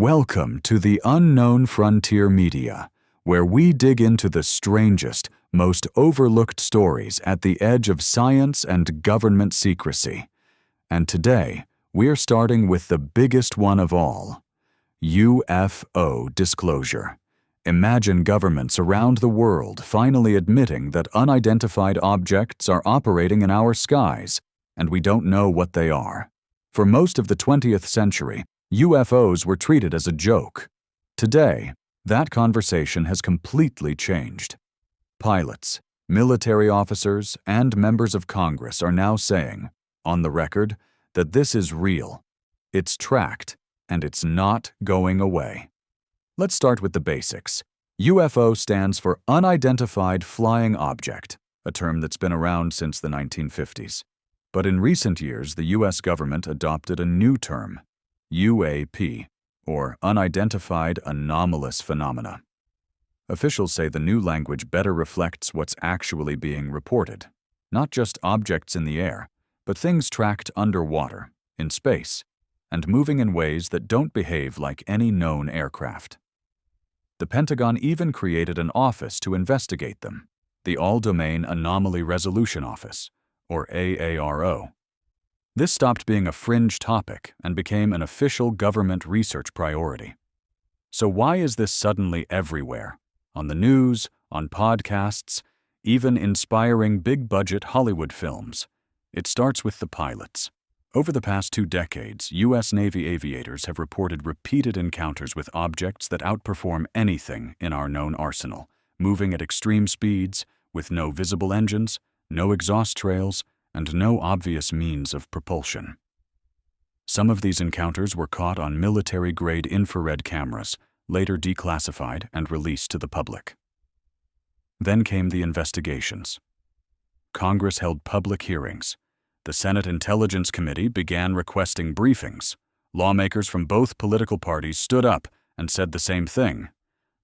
Welcome to the Unknown Frontier Media, where we dig into the strangest, most overlooked stories at the edge of science and government secrecy. And today, we're starting with the biggest one of all, UFO Disclosure. Imagine governments around the world finally admitting that unidentified objects are operating in our skies, and we don't know what they are. For most of the 20th century, UFOs were treated as a joke. Today, that conversation has completely changed. Pilots, military officers, and members of Congress are now saying, on the record, that this is real, it's tracked, and it's not going away. Let's start with the basics. UFO stands for Unidentified Flying Object, a term that's been around since the 1950s. But in recent years, the U.S. government adopted a new term, UAP, or Unidentified Anomalous Phenomena. Officials say the new language better reflects what's actually being reported, not just objects in the air, but things tracked underwater, in space, and moving in ways that don't behave like any known aircraft. The Pentagon even created an office to investigate them, the All-Domain Anomaly Resolution Office, or AARO. This stopped being a fringe topic and became an official government research priority. So why is this suddenly everywhere? On the news, on podcasts, even inspiring big-budget Hollywood films. It starts with the pilots. Over the past 2 decades, U.S. Navy aviators have reported repeated encounters with objects that outperform anything in our known arsenal, moving at extreme speeds, with no visible engines, no exhaust trails, and no obvious means of propulsion. Some of these encounters were caught on military-grade infrared cameras, later declassified and released to the public. Then came the investigations. Congress held public hearings. The Senate Intelligence Committee began requesting briefings. Lawmakers from both political parties stood up and said the same thing.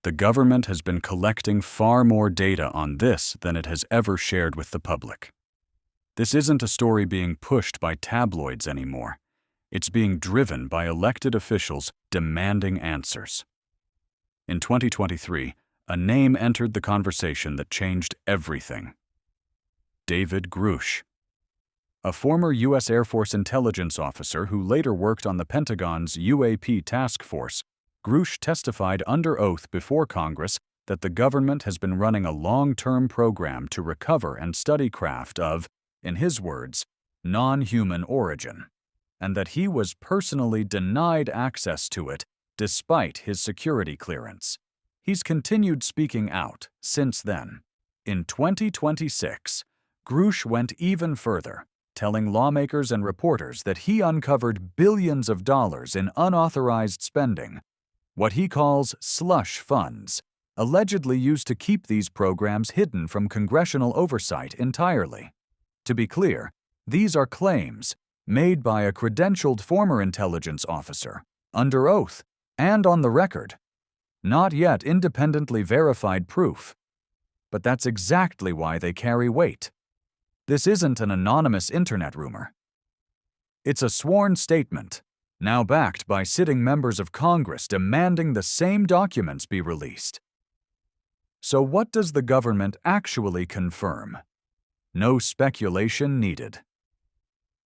The government has been collecting far more data on this than it has ever shared with the public. This isn't a story being pushed by tabloids anymore. It's being driven by elected officials demanding answers. In 2023, a name entered the conversation that changed everything. David Grusch. A former U.S. Air Force intelligence officer who later worked on the Pentagon's UAP task force, Grusch testified under oath before Congress that the government has been running a long-term program to recover and study craft of, in his words, non-human origin, and that he was personally denied access to it despite his security clearance. He's continued speaking out since then. In 2026, Grusch went even further, telling lawmakers and reporters that he uncovered billions of dollars in unauthorized spending, what he calls slush funds, allegedly used to keep these programs hidden from congressional oversight entirely. To be clear, these are claims made by a credentialed former intelligence officer, under oath, and on the record. Not yet independently verified proof. But that's exactly why they carry weight. This isn't an anonymous internet rumor. It's a sworn statement, now backed by sitting members of Congress demanding the same documents be released. So what does the government actually confirm? No speculation needed.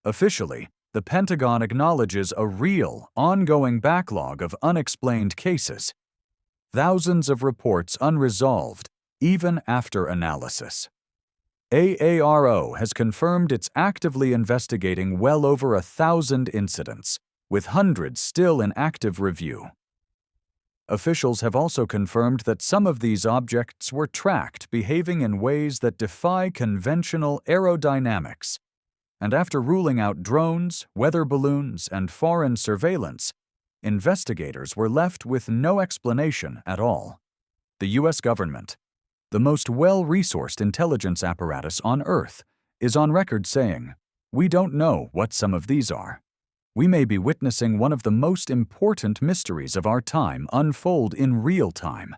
Officially, the Pentagon acknowledges a real, ongoing backlog of unexplained cases. Thousands of reports unresolved, even after analysis. AARO has confirmed it's actively investigating well over 1,000 incidents, with hundreds still in active review. Officials have also confirmed that some of these objects were tracked behaving in ways that defy conventional aerodynamics. And after ruling out drones, weather balloons, and foreign surveillance, investigators were left with no explanation at all. The U.S. government, the most well-resourced intelligence apparatus on Earth, is on record saying, "We don't know what some of these are. We may be witnessing one of the most important mysteries of our time unfold in real time,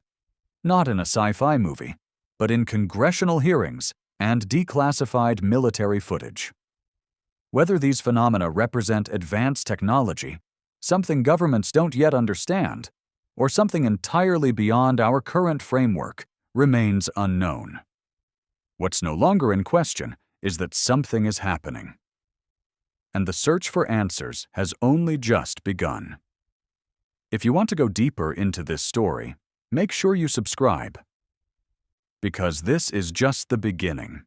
not in a sci-fi movie, but in congressional hearings and declassified military footage." Whether these phenomena represent advanced technology, something governments don't yet understand, or something entirely beyond our current framework remains unknown. What's no longer in question is that something is happening. And the search for answers has only just begun. If you want to go deeper into this story, make sure you subscribe, because this is just the beginning.